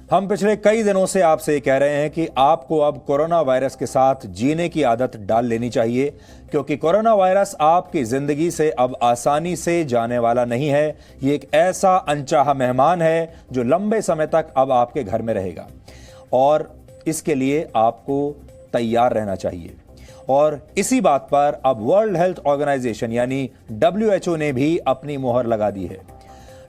हम पिछले कई दिनों से आपसे कह रहे हैं कि आपको अब कोरोना वायरस के साथ जीने की आदत डाल लेनी चाहिए, क्योंकि कोरोना वायरस आपकी जिंदगी से अब आसानी से जाने वाला नहीं है। ये एक ऐसा अनचाहा मेहमान है जो लंबे समय तक अब आपके घर में रहेगा और इसके लिए आपको तैयार रहना चाहिए। और इसी बात पर अब वर्ल्ड हेल्थ ऑर्गेनाइजेशन यानी WHO ने भी अपनी मोहर लगा दी है।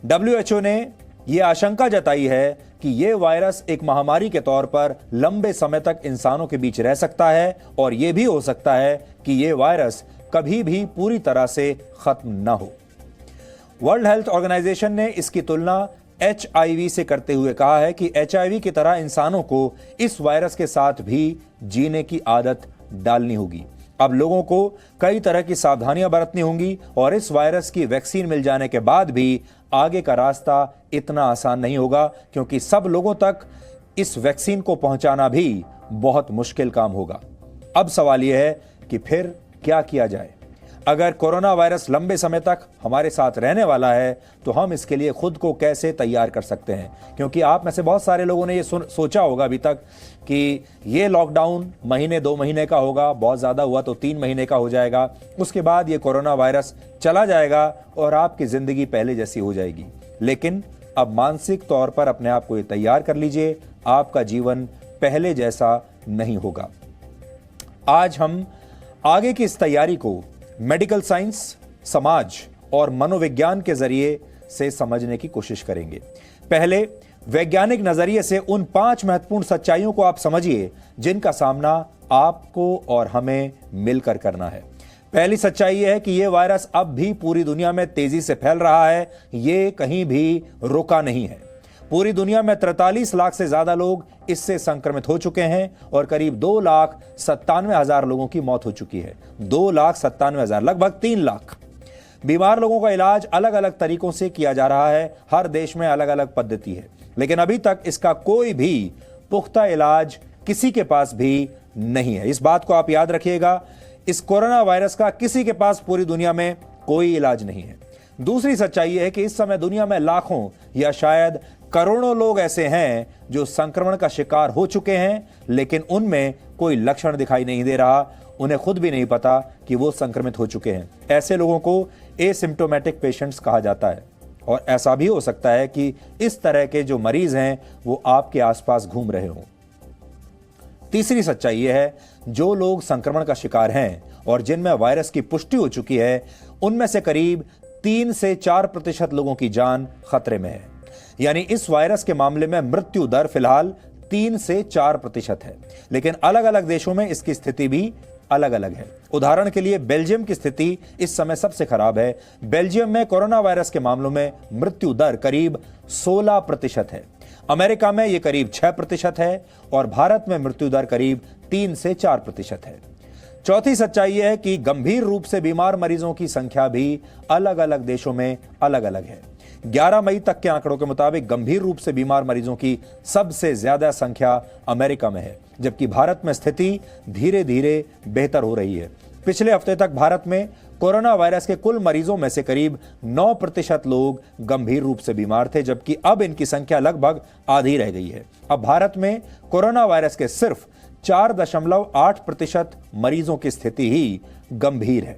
WHO ने यह आशंका जताई है कि यह वायरस एक महामारी के तौर पर लंबे समय तक इंसानों के बीच रह सकता है और यह भी हो सकता है कि यह वायरस कभी भी पूरी तरह से खत्म न हो। वर्ल्ड हेल्थ ऑर्गेनाइजेशन ने इसकी तुलना HIV से करते हुए कहा है कि HIV की तरह इंसानों को इस वायरस के साथ भी जीने की आदत डालनी होगी। अब लोगों को कई तरह की सावधानियां बरतनी होंगी और इस वायरस की वैक्सीन मिल जाने के बाद भी आगे का रास्ता इतना आसान नहीं होगा, क्योंकि सब लोगों तक इस वैक्सीन को पहुंचाना भी बहुत मुश्किल काम होगा। अब सवाल यह है कि फिर क्या किया जाए। अगर कोरोना वायरस लंबे समय तक हमारे साथ रहने वाला है तो हम इसके लिए खुद को कैसे तैयार कर सकते हैं, क्योंकि आप में से बहुत सारे लोगों ने ये सोचा होगा अभी तक कि ये लॉकडाउन महीने 2 महीने का होगा, बहुत ज़्यादा हुआ तो 3 महीने का हो जाएगा, उसके बाद ये कोरोना वायरस चला जाएगा और आपकी ज़िंदगी पहले जैसी हो जाएगी। लेकिन अब मानसिक तौर पर अपने आप को ये तैयार कर लीजिए, आपका जीवन पहले जैसा नहीं होगा। आज हम आगे की इस तैयारी को मेडिकल साइंस, समाज और मनोविज्ञान के जरिए से समझने की कोशिश करेंगे। पहले वैज्ञानिक नजरिए से उन 5 महत्वपूर्ण सच्चाइयों को आप समझिए जिनका सामना आपको और हमें मिलकर करना है। पहली सच्चाई यह है कि यह वायरस अब भी पूरी दुनिया में तेजी से फैल रहा है, ये कहीं भी रुका नहीं है। पूरी दुनिया में 43 लाख से ज्यादा लोग इससे संक्रमित हो चुके हैं और करीब 2,97,000 लोगों की मौत हो चुकी है। 2,97,000, लगभग 3 लाख। बीमार लोगों का इलाज अलग अलग तरीकों से किया जा रहा है, हर देश में अलग अलग पद्धति है, लेकिन अभी तक इसका कोई भी पुख्ता इलाज किसी के पास भी नहीं है। इस बात को आप याद रखिएगा, इस कोरोना वायरस का किसी के पास पूरी दुनिया में कोई इलाज नहीं है। दूसरी सच्चाई यह है कि इस समय दुनिया में लाखों या शायद करोड़ों लोग ऐसे हैं जो संक्रमण का शिकार हो चुके हैं, लेकिन उनमें कोई लक्षण दिखाई नहीं दे रहा, उन्हें खुद भी नहीं पता कि वो संक्रमित हो चुके हैं। ऐसे लोगों को एसिम्प्टोमेटिक पेशेंट्स कहा जाता है और ऐसा भी हो सकता है कि इस तरह के जो मरीज हैं वो आपके आसपास घूम रहे हों। तीसरी सच्चाई यह है, जो लोग संक्रमण का शिकार हैं और जिनमें वायरस की पुष्टि हो चुकी है, उनमें से करीब 3 से 4% लोगों की जान खतरे में है। यानी इस वायरस के मामले में मृत्यु दर फिलहाल 3 से 4% है, लेकिन अलग अलग देशों में इसकी स्थिति भी अलग अलग है। उदाहरण के लिए बेल्जियम की स्थिति इस समय सबसे खराब है। बेल्जियम में कोरोना वायरस के मामलों में मृत्यु दर करीब 16% है। अमेरिका में यह करीब 6% है और भारत में मृत्यु दर करीब 3 से 4% है। चौथी सच्चाई यह है कि गंभीर रूप से बीमार मरीजों की संख्या भी अलग अलग देशों में अलग अलग है। 11 मई तक के आंकड़ों के मुताबिक गंभीर रूप से बीमार मरीजों की सबसे ज्यादा संख्या अमेरिका में है, जबकि भारत में स्थिति धीरे धीरे बेहतर हो रही है। पिछले हफ्ते तक भारत में कोरोना वायरस के कुल मरीजों में से करीब 9% लोग गंभीर रूप से बीमार थे, जबकि अब इनकी संख्या लगभग आधी रह गई है। अब भारत में कोरोना वायरस के सिर्फ 4.8% मरीजों की स्थिति ही गंभीर है।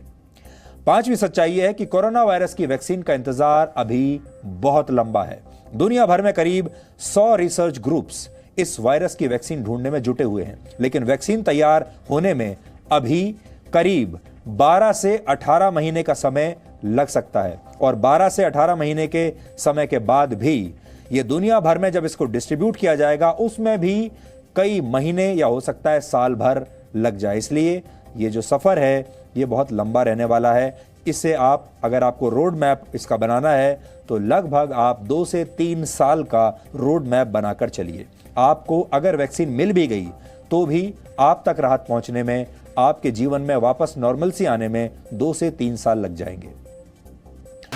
पांचवी सच्चाई यह है कि कोरोना वायरस की वैक्सीन का इंतजार अभी बहुत लंबा है। दुनिया भर में करीब 100 रिसर्च ग्रुप्स इस वायरस की वैक्सीन ढूंढने में जुटे हुए हैं, लेकिन वैक्सीन तैयार होने में अभी करीब 12 से 18 महीने का समय लग सकता है और 12 से 18 महीने के समय के बाद भी ये दुनिया भर में जब इसको डिस्ट्रीब्यूट किया जाएगा उसमें भी कई महीने या हो सकता है साल भर लग जाए। इसलिए ये जो सफर है ये बहुत लंबा रहने वाला है। इससे आप, अगर आपको रोड मैप इसका बनाना है तो लगभग आप 2 से 3 साल का रोड मैप बनाकर चलिए। आपको अगर वैक्सीन मिल भी गई तो भी आप तक राहत पहुंचने में, आपके जीवन में वापस नॉर्मलसी आने में 2 से 3 साल लग जाएंगे।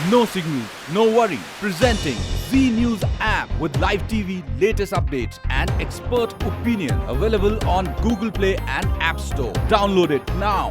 No signal, no worry. Presenting Z News app with live TV, latest updates and expert opinion. Available on Google Play and App Store. Download it now.